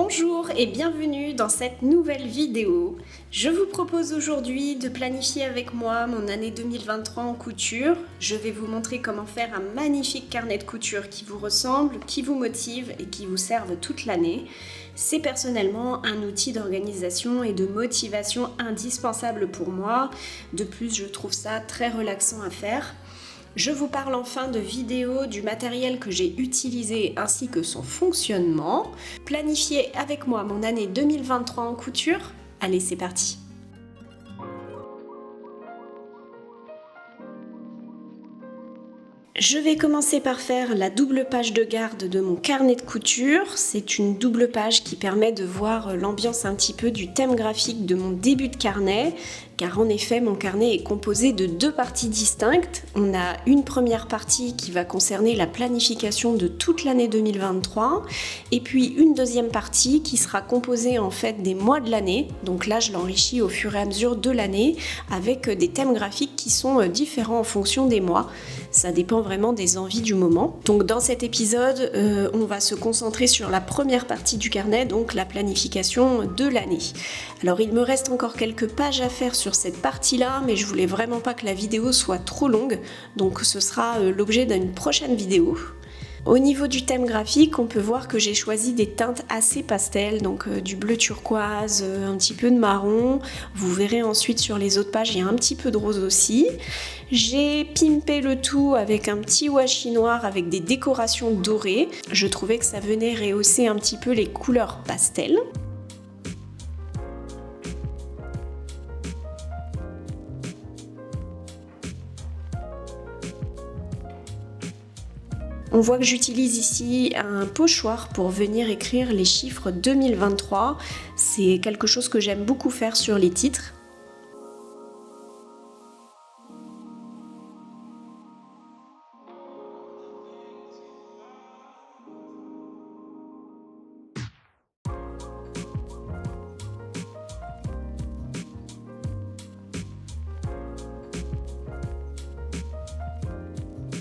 Bonjour et bienvenue dans cette nouvelle vidéo. Je vous propose aujourd'hui de planifier avec moi mon année 2023 en couture. Je vais vous montrer comment faire un magnifique carnet de couture qui vous ressemble, qui vous motive et qui vous serve toute l'année. C'est personnellement un outil d'organisation et de motivation indispensable pour moi. De plus, je trouve ça très relaxant à faire. Je vous parle enfin de vidéos du matériel que j'ai utilisé ainsi que son fonctionnement. Planifiez avec moi mon année 2023 en couture. Allez, c'est parti! Je vais commencer par faire la double page de garde de mon carnet de couture. C'est une double page qui permet de voir l'ambiance un petit peu du thème graphique de mon début de carnet, car en effet mon carnet est composé de deux parties distinctes. On a une première partie qui va concerner la planification de toute l'année 2023 et puis une deuxième partie qui sera composée en fait des mois de l'année. Donc là je l'enrichis au fur et à mesure de l'année avec des thèmes graphiques qui sont différents en fonction des mois. Ça dépend vraiment des envies du moment. Donc dans cet épisode, on va se concentrer sur la première partie du carnet, donc la planification de l'année. Alors il me reste encore quelques pages à faire sur cette partie-là, mais je voulais vraiment pas que la vidéo soit trop longue, donc ce sera l'objet d'une prochaine vidéo. Au niveau du thème graphique, on peut voir que j'ai choisi des teintes assez pastel, donc du bleu turquoise, un petit peu de marron. Vous verrez ensuite sur les autres pages, il y a un petit peu de rose aussi. J'ai pimpé le tout avec un petit washi noir avec des décorations dorées. Je trouvais que ça venait rehausser un petit peu les couleurs pastel. On voit que j'utilise ici un pochoir pour venir écrire les chiffres 2023. C'est quelque chose que j'aime beaucoup faire sur les titres.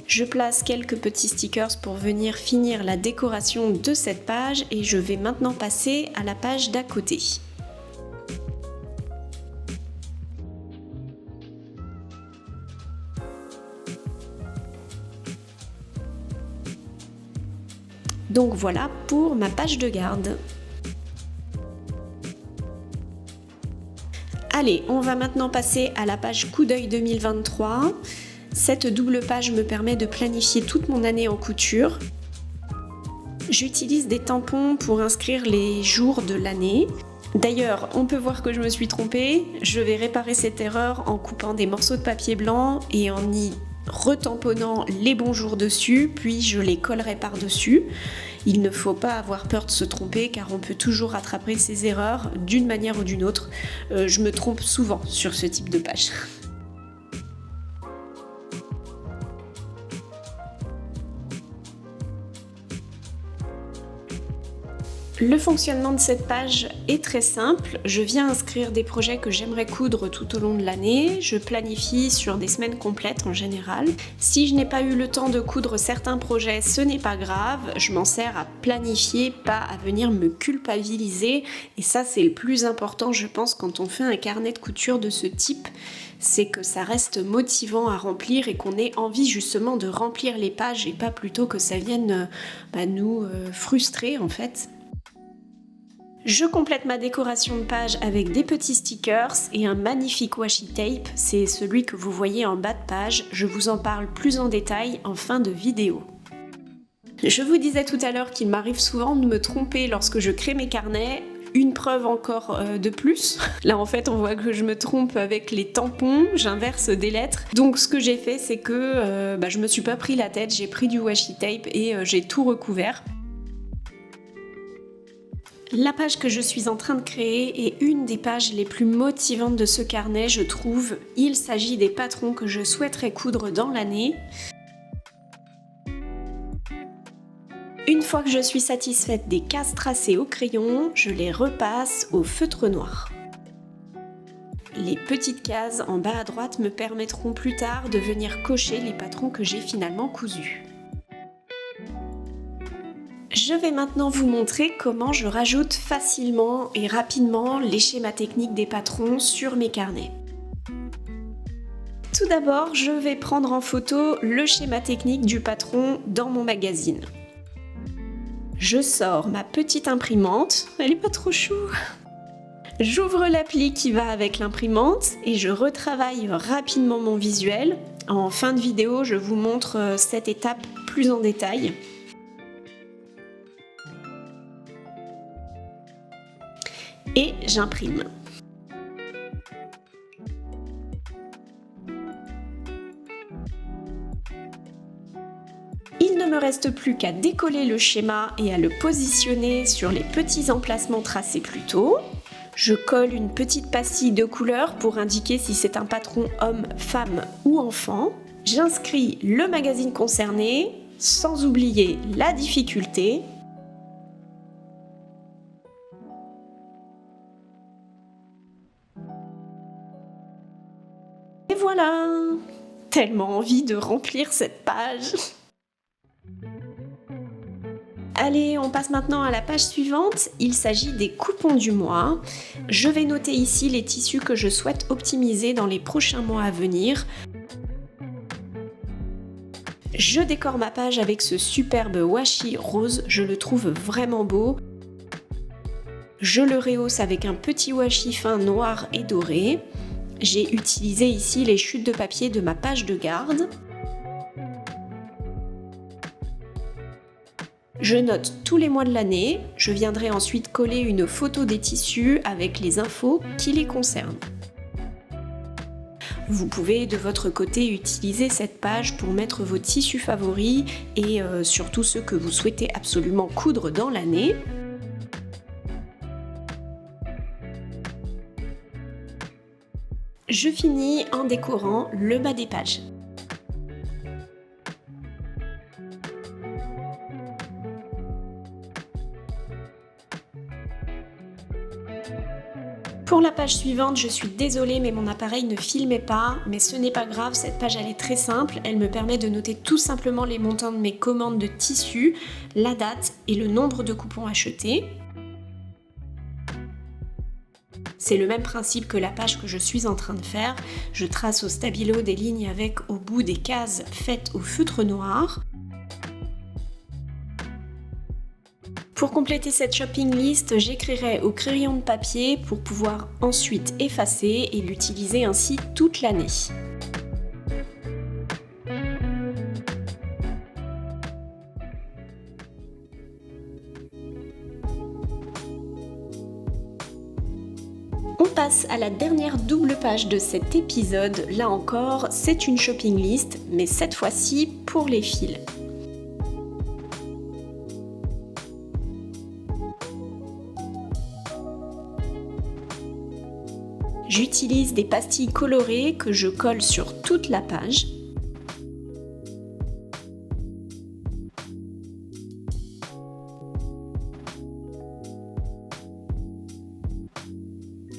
Je place quelques petits stickers pour venir finir la décoration de cette page et je vais maintenant passer à la page d'à côté. Donc voilà pour ma page de garde. Allez, on va maintenant passer à la page coup d'œil 2023. Cette double page me permet de planifier toute mon année en couture. J'utilise des tampons pour inscrire les jours de l'année. D'ailleurs, on peut voir que je me suis trompée. Je vais réparer cette erreur en coupant des morceaux de papier blanc et en y retamponnant les bons jours dessus, puis je les collerai par-dessus. Il ne faut pas avoir peur de se tromper car on peut toujours rattraper ses erreurs d'une manière ou d'une autre. Je me trompe souvent sur ce type de page. Le fonctionnement de cette page est très simple. Je viens inscrire des projets que j'aimerais coudre tout au long de l'année. Je planifie sur des semaines complètes en général. Si je n'ai pas eu le temps de coudre certains projets, ce n'est pas grave. Je m'en sers à planifier, pas à venir me culpabiliser. Et ça, c'est le plus important, je pense, quand on fait un carnet de couture de ce type. C'est que ça reste motivant à remplir et qu'on ait envie justement de remplir les pages et pas plutôt que ça vienne nous frustrer en fait. Je complète ma décoration de page avec des petits stickers et un magnifique washi tape, c'est celui que vous voyez en bas de page, je vous en parle plus en détail en fin de vidéo. Je vous disais tout à l'heure qu'il m'arrive souvent de me tromper lorsque je crée mes carnets, une preuve encore de plus. Là en fait on voit que je me trompe avec les tampons, j'inverse des lettres. Donc ce que j'ai fait c'est que je me suis pas pris la tête, j'ai pris du washi tape et j'ai tout recouvert. La page que je suis en train de créer est une des pages les plus motivantes de ce carnet, je trouve. Il s'agit des patrons que je souhaiterais coudre dans l'année. Une fois que je suis satisfaite des cases tracées au crayon, je les repasse au feutre noir. Les petites cases en bas à droite me permettront plus tard de venir cocher les patrons que j'ai finalement cousus. Je vais maintenant vous montrer comment je rajoute facilement et rapidement les schémas techniques des patrons sur mes carnets. Tout d'abord, je vais prendre en photo le schéma technique du patron dans mon magazine. Je sors ma petite imprimante, elle est pas trop chou. J'ouvre l'appli qui va avec l'imprimante et je retravaille rapidement mon visuel. En fin de vidéo, je vous montre cette étape plus en détail. Et j'imprime. Il ne me reste plus qu'à décoller le schéma et à le positionner sur les petits emplacements tracés plus tôt. Je colle une petite pastille de couleur pour indiquer si c'est un patron homme, femme ou enfant. J'inscris le magazine concerné, sans oublier la difficulté. Et voilà! Tellement envie de remplir cette page! Allez, on passe maintenant à la page suivante. Il s'agit des coupons du mois. Je vais noter ici les tissus que je souhaite optimiser dans les prochains mois à venir. Je décore ma page avec ce superbe washi rose, je le trouve vraiment beau. Je le rehausse avec un petit washi fin noir et doré. J'ai utilisé ici les chutes de papier de ma page de garde. Je note tous les mois de l'année, je viendrai ensuite coller une photo des tissus avec les infos qui les concernent. Vous pouvez de votre côté utiliser cette page pour mettre vos tissus favoris et surtout ceux que vous souhaitez absolument coudre dans l'année. Je finis en décorant le bas des pages. Pour la page suivante, je suis désolée mais mon appareil ne filmait pas, mais ce n'est pas grave, cette page elle est très simple, elle me permet de noter tout simplement les montants de mes commandes de tissus, la date et le nombre de coupons achetés. C'est le même principe que la page que je suis en train de faire, je trace au stabilo des lignes avec au bout des cases faites au feutre noir. Pour compléter cette shopping list, j'écrirai au crayon de papier pour pouvoir ensuite effacer et l'utiliser ainsi toute l'année. On passe à la dernière double page de cet épisode. Là encore, c'est une shopping list, mais cette fois-ci pour les fils. J'utilise des pastilles colorées que je colle sur toute la page.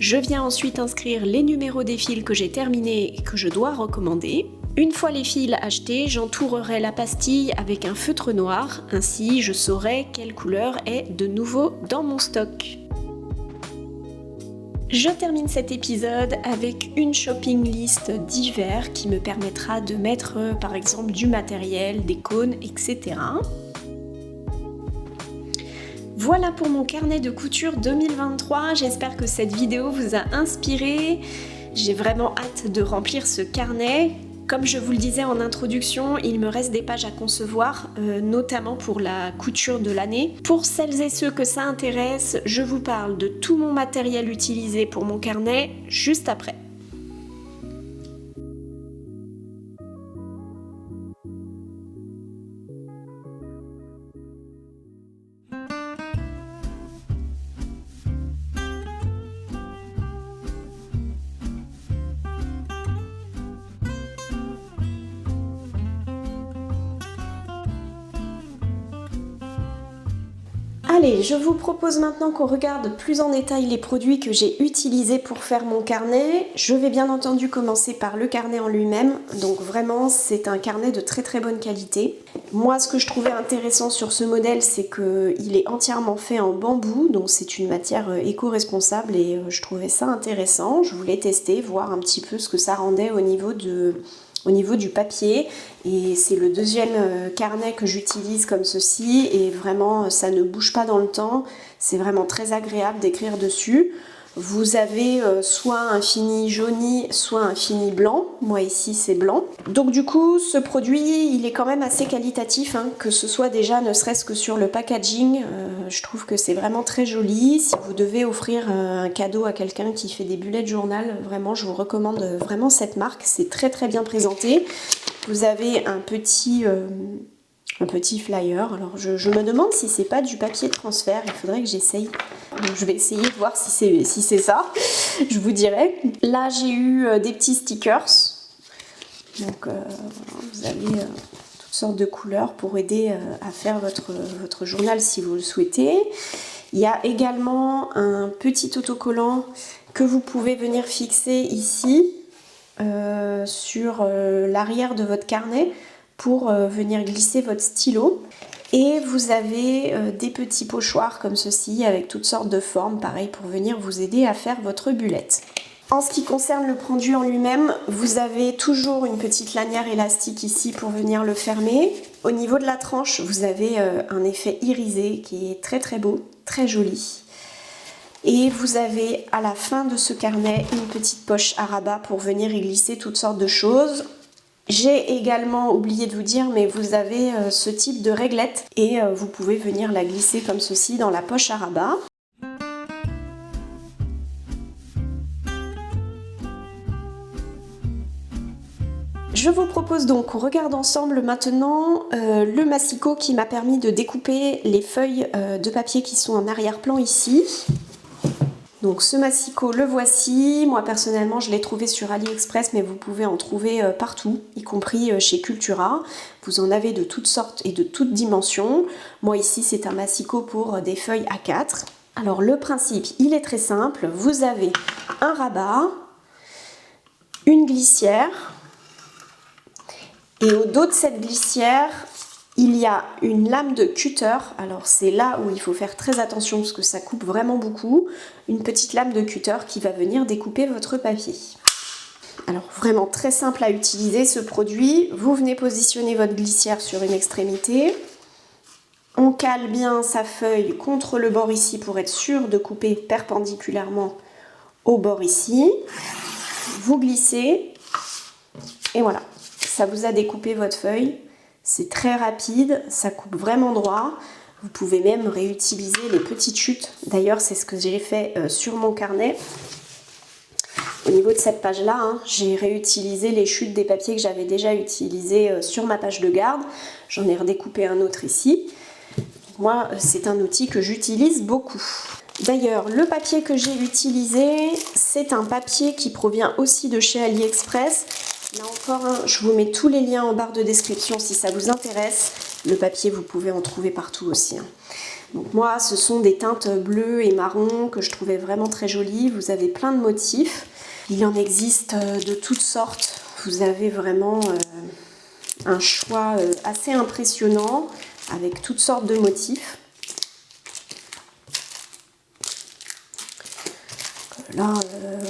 Je viens ensuite inscrire les numéros des fils que j'ai terminés et que je dois recommander. Une fois les fils achetés, j'entourerai la pastille avec un feutre noir, ainsi je saurai quelle couleur est de nouveau dans mon stock. Je termine cet épisode avec une shopping list d'hiver qui me permettra de mettre par exemple du matériel, des cônes, etc. Voilà pour mon carnet de couture 2023, j'espère que cette vidéo vous a inspiré. J'ai vraiment hâte de remplir ce carnet. Comme je vous le disais en introduction, il me reste des pages à concevoir, notamment pour la couture de l'année. Pour celles et ceux que ça intéresse, je vous parle de tout mon matériel utilisé pour mon carnet juste après. Allez, je vous propose maintenant qu'on regarde plus en détail les produits que j'ai utilisés pour faire mon carnet. Je vais bien entendu commencer par le carnet en lui-même. Donc vraiment, c'est un carnet de très très bonne qualité. Moi, ce que je trouvais intéressant sur ce modèle, c'est qu'il est entièrement fait en bambou. Donc c'est une matière éco-responsable et je trouvais ça intéressant. Je voulais tester, voir un petit peu ce que ça rendait au niveau du papier, et c'est le deuxième carnet que j'utilise comme ceci, et vraiment ça ne bouge pas dans le temps, c'est vraiment très agréable d'écrire dessus. Vous avez soit un fini jauni, soit un fini blanc. Moi ici c'est blanc. Donc du coup ce produit il est quand même assez qualitatif, hein, que ce soit déjà ne serait-ce que sur le packaging. Je trouve que c'est vraiment très joli. Si vous devez offrir un cadeau à quelqu'un qui fait des bullets de journal, vraiment je vous recommande vraiment cette marque. C'est très très bien présenté. Vous avez un petit flyer. Alors je me demande si c'est pas du papier de transfert, il faudrait que j'essaye. Je vais essayer de voir si c'est ça, je vous dirai. Là j'ai eu des petits stickers. Donc voilà, vous avez toutes sortes de couleurs pour aider à faire votre journal si vous le souhaitez. Il y a également un petit autocollant que vous pouvez venir fixer ici sur l'arrière de votre carnet pour venir glisser votre stylo. Et vous avez des petits pochoirs comme ceci avec toutes sortes de formes, pareil pour venir vous aider à faire votre bullette. En ce qui concerne le produit en lui-même, vous avez toujours une petite lanière élastique ici pour venir le fermer. Au niveau de la tranche, vous avez un effet irisé qui est très très beau, très joli. Et vous avez à la fin de ce carnet une petite poche à rabat pour venir y glisser toutes sortes de choses. J'ai également oublié de vous dire, mais vous avez ce type de réglette et vous pouvez venir la glisser comme ceci dans la poche à rabat. Je vous propose donc qu'on regarde ensemble maintenant le massicot qui m'a permis de découper les feuilles de papier qui sont en arrière-plan ici. Donc ce massicot, le voici. Moi personnellement je l'ai trouvé sur AliExpress, mais vous pouvez en trouver partout, y compris chez Cultura. Vous en avez de toutes sortes et de toutes dimensions. Moi ici c'est un massicot pour des feuilles A4. Alors le principe il est très simple. Vous avez un rabat, une glissière, et au dos de cette glissière il y a une lame de cutter. Alors c'est là où il faut faire très attention parce que ça coupe vraiment beaucoup. Une petite lame de cutter qui va venir découper votre papier. Alors vraiment très simple à utiliser ce produit. Vous venez positionner votre glissière sur une extrémité. On cale bien sa feuille contre le bord ici pour être sûr de couper perpendiculairement au bord ici. Vous glissez et voilà, ça vous a découpé votre feuille. C'est très rapide, ça coupe vraiment droit. Vous pouvez même réutiliser les petites chutes. D'ailleurs, c'est ce que j'ai fait sur mon carnet. Au niveau de cette page-là, hein, j'ai réutilisé les chutes des papiers que j'avais déjà utilisés sur ma page de garde. J'en ai redécoupé un autre ici. Moi, c'est un outil que j'utilise beaucoup. D'ailleurs, le papier que j'ai utilisé, c'est un papier qui provient aussi de chez AliExpress. Là encore, hein, je vous mets tous les liens en barre de description si ça vous intéresse. Le papier, vous pouvez en trouver partout aussi. Hein. Donc moi, ce sont des teintes bleues et marron que je trouvais vraiment très jolies. Vous avez plein de motifs. Il en existe de toutes sortes. Vous avez vraiment un choix assez impressionnant avec toutes sortes de motifs. Là,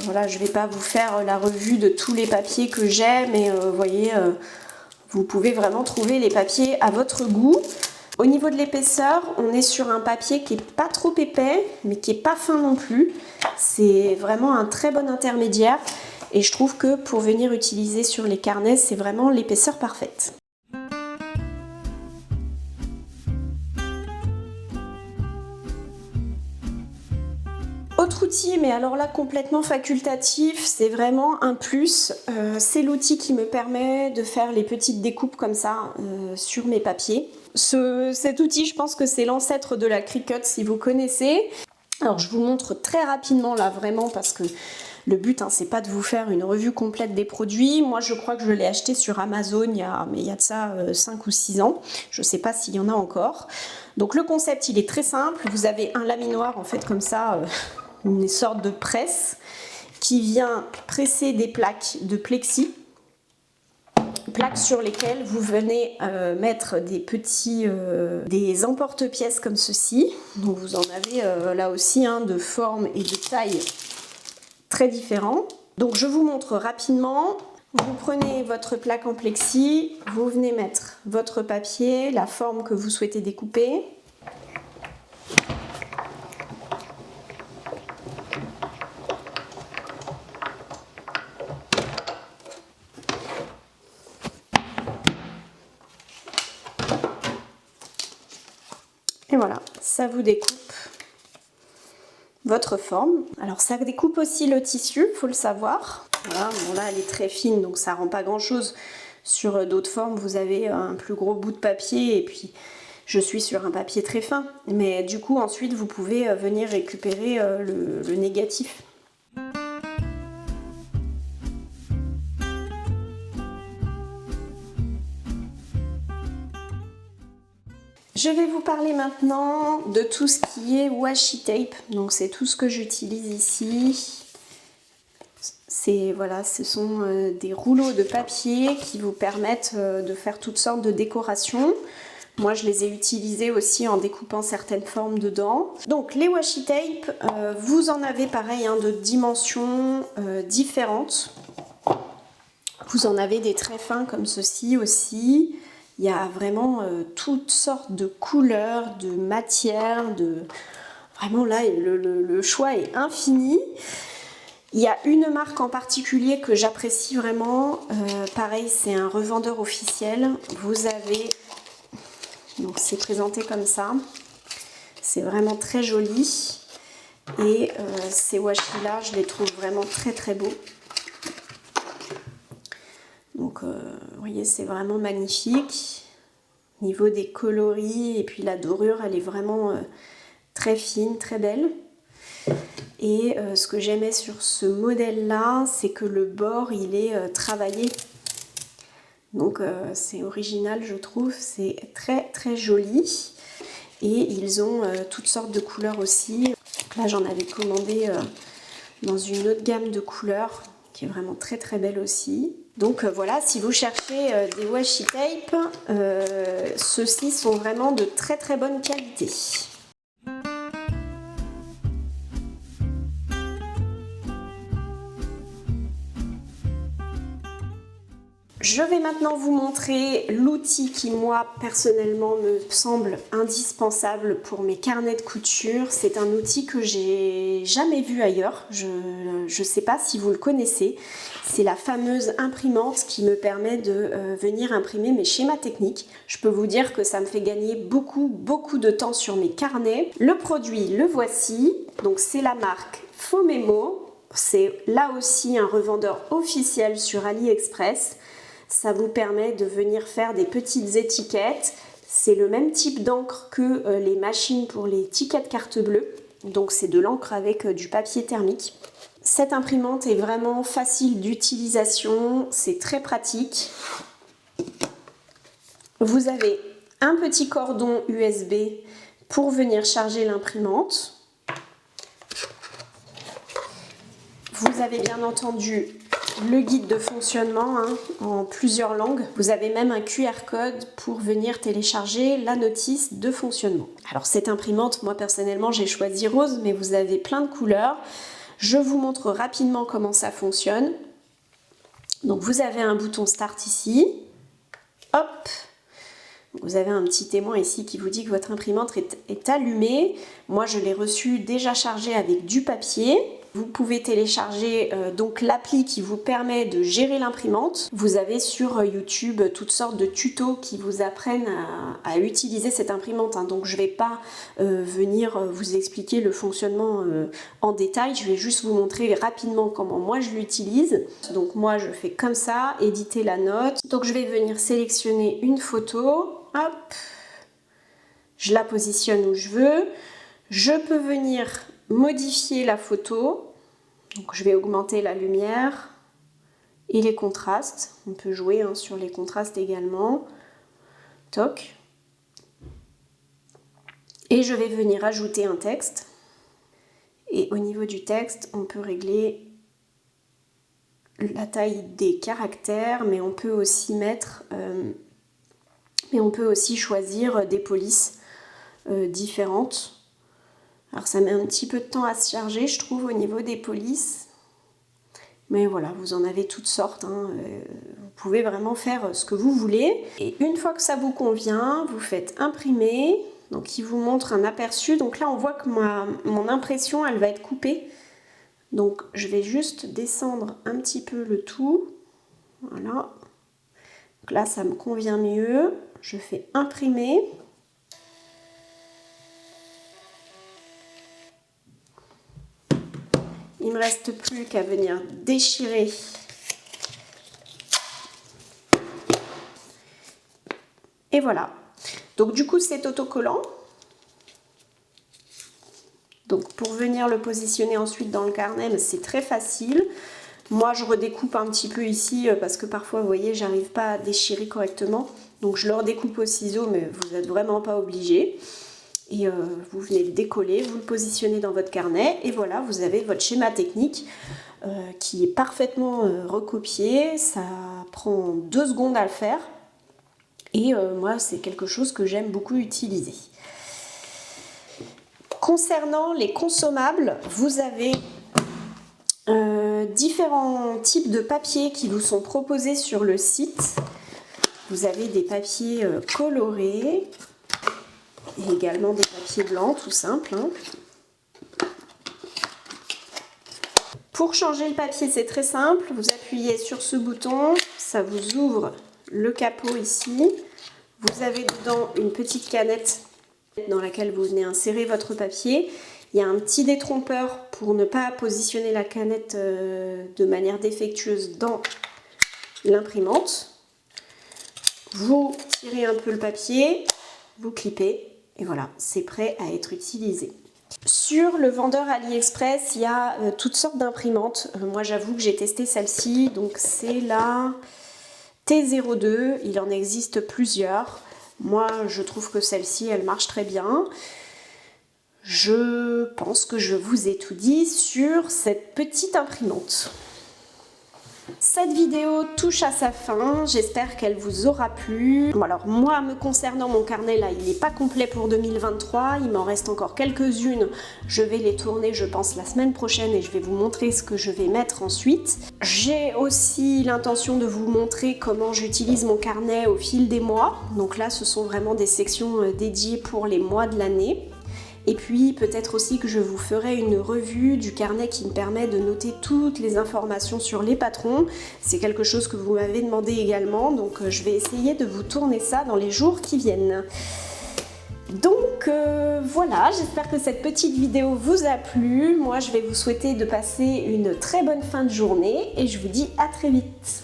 voilà, je ne vais pas vous faire la revue de tous les papiers que j'ai, mais vous voyez, vous pouvez vraiment trouver les papiers à votre goût. Au niveau de l'épaisseur, on est sur un papier qui n'est pas trop épais, mais qui n'est pas fin non plus. C'est vraiment un très bon intermédiaire et je trouve que pour venir utiliser sur les carnets, c'est vraiment l'épaisseur parfaite. Autre outil, mais alors là complètement facultatif, c'est vraiment un plus. C'est l'outil qui me permet de faire les petites découpes comme ça sur mes papiers. Cet outil, je pense que c'est l'ancêtre de la Cricut si vous connaissez. Alors je vous montre très rapidement là vraiment parce que Le but, hein, c'est pas de vous faire une revue complète des produits. Moi, je crois que je l'ai acheté sur Amazon il y a de ça 5 ou 6 ans. Je sais pas s'il y en a encore. Donc le concept, il est très simple. Vous avez un laminoir, en fait, comme ça, une sorte de presse qui vient presser des plaques de plexi. Plaques sur lesquelles vous venez mettre des petits des emporte-pièces comme ceci. Donc vous en avez là aussi hein, de forme et de taille très différents. Donc je vous montre rapidement. Vous prenez votre plaque en plexi, vous venez mettre votre papier, la forme que vous souhaitez découper. Et voilà, ça vous découpe votre forme. Alors ça découpe aussi le tissu, faut le savoir. Voilà, bon là elle est très fine donc ça rend pas grand chose. Sur d'autres formes vous avez un plus gros bout de papier et puis je suis sur un papier très fin. Mais du coup ensuite vous pouvez venir récupérer le négatif. Je vais vous parler maintenant de tout ce qui est washi tape. Donc c'est tout ce que j'utilise ici. Voilà, ce sont des rouleaux de papier qui vous permettent de faire toutes sortes de décorations. Moi je les ai utilisés aussi en découpant certaines formes dedans. Donc les washi tape, vous en avez pareil hein, de dimensions différentes. Vous en avez des très fins comme ceci aussi. Il y a vraiment toutes sortes de couleurs, de matières, vraiment là le choix est infini. Il y a une marque en particulier que j'apprécie vraiment, pareil c'est un revendeur officiel. Vous avez, donc c'est présenté comme ça, c'est vraiment très joli et ces washi là je les trouve vraiment très très beaux. Donc vous voyez c'est vraiment magnifique. Au niveau des coloris et puis la dorure elle est vraiment très fine, très belle. Et ce que j'aimais sur ce modèle là c'est que le bord il est travaillé. Donc c'est original je trouve, c'est très très joli. Et ils ont toutes sortes de couleurs aussi. Donc là j'en avais commandé dans une autre gamme de couleurs qui est vraiment très très belle aussi. Donc voilà, si vous cherchez des washi tape, ceux-ci sont vraiment de très très bonne qualité. Je vais maintenant vous montrer l'outil qui moi personnellement me semble indispensable pour mes carnets de couture. C'est un outil que j'ai jamais vu ailleurs, je ne sais pas si vous le connaissez. C'est la fameuse imprimante qui me permet de venir imprimer mes schémas techniques. Je peux vous dire que ça me fait gagner beaucoup de temps sur mes carnets. Le produit, le voici, donc c'est la marque Fomemo. C'est là aussi un revendeur officiel sur AliExpress. Ça vous permet de venir faire des petites étiquettes. C'est le même type d'encre que les machines pour les tickets de carte bleue. Donc c'est de l'encre avec du papier thermique. Cette imprimante est vraiment facile d'utilisation, c'est très pratique. Vous avez un petit cordon USB pour venir charger l'imprimante. Vous avez bien entendu le guide de fonctionnement hein, en plusieurs langues. Vous avez même un QR code pour venir télécharger la notice de fonctionnement. Alors cette imprimante, moi personnellement j'ai choisi rose, mais vous avez plein de couleurs. Je vous montre rapidement comment ça fonctionne. Donc vous avez un bouton start ici. Hop! Vous avez un petit témoin ici qui vous dit que votre imprimante est allumée. Moi je l'ai reçue déjà chargée avec du papier. Vous pouvez télécharger donc l'appli qui vous permet de gérer l'imprimante. Vous avez sur YouTube toutes sortes de tutos qui vous apprennent à utiliser cette imprimante. Hein. Donc je ne vais pas venir vous expliquer le fonctionnement en détail. Je vais juste vous montrer rapidement comment moi je l'utilise. Donc moi je fais comme ça, éditer la note. Donc je vais venir sélectionner une photo. Hop, je la positionne où je veux. Je peux venir modifier la photo. Donc je vais augmenter la lumière et les contrastes. On peut jouer sur les contrastes également. Toc. Et je vais venir ajouter un texte. Et au niveau du texte, on peut régler la taille des caractères, mais on peut aussi choisir des polices différentes. Alors ça met un petit peu de temps à se charger, je trouve, au niveau des polices. Mais voilà, vous en avez toutes sortes. Vous pouvez vraiment faire ce que vous voulez. Et une fois que ça vous convient, vous faites imprimer. Donc il vous montre un aperçu. Donc là, on voit que mon impression, elle va être coupée. Donc je vais juste descendre un petit peu le tout. Voilà. Donc là, ça me convient mieux. Je fais imprimer. Il ne me reste plus qu'à venir déchirer et voilà. Donc du coup c'est autocollant. Donc pour venir le positionner ensuite dans le carnet, c'est très facile. Moi je redécoupe un petit peu ici parce que parfois vous voyez j'arrive pas à déchirer correctement. Donc je le redécoupe au ciseau, mais vous n'êtes vraiment pas obligé. Et vous venez le décoller, vous le positionnez dans votre carnet et voilà, vous avez votre schéma technique qui est parfaitement recopié. Ça prend 2 secondes à le faire et moi c'est quelque chose que j'aime beaucoup utiliser. Concernant les consommables, vous avez différents types de papiers qui vous sont proposés sur le site. Vous avez des papiers colorés. Et également des papiers blancs, tout simple. Pour changer le papier, c'est très simple. Vous appuyez sur ce bouton, ça vous ouvre le capot ici. Vous avez dedans une petite canette dans laquelle vous venez insérer votre papier. Il y a un petit détrompeur pour ne pas positionner la canette de manière défectueuse dans l'imprimante. Vous tirez un peu le papier, vous clipez. Et voilà, c'est prêt à être utilisé. Sur le vendeur AliExpress, il y a toutes sortes d'imprimantes. Moi, j'avoue que j'ai testé celle-ci. Donc, c'est la T02. Il en existe plusieurs. Moi, je trouve que celle-ci, elle marche très bien. Je pense que je vous ai tout dit sur cette petite imprimante. Cette vidéo touche à sa fin, j'espère qu'elle vous aura plu. Bon, alors moi, me concernant, mon carnet là, il n'est pas complet pour 2023, il m'en reste encore quelques-unes. Je vais les tourner, je pense, la semaine prochaine et je vais vous montrer ce que je vais mettre ensuite. J'ai aussi l'intention de vous montrer comment j'utilise mon carnet au fil des mois. Donc là, ce sont vraiment des sections dédiées pour les mois de l'année. Et puis peut-être aussi que je vous ferai une revue du carnet qui me permet de noter toutes les informations sur les patrons. C'est quelque chose que vous m'avez demandé également, donc je vais essayer de vous tourner ça dans les jours qui viennent. Donc voilà, j'espère que cette petite vidéo vous a plu. Moi je vais vous souhaiter de passer une très bonne fin de journée et je vous dis à très vite.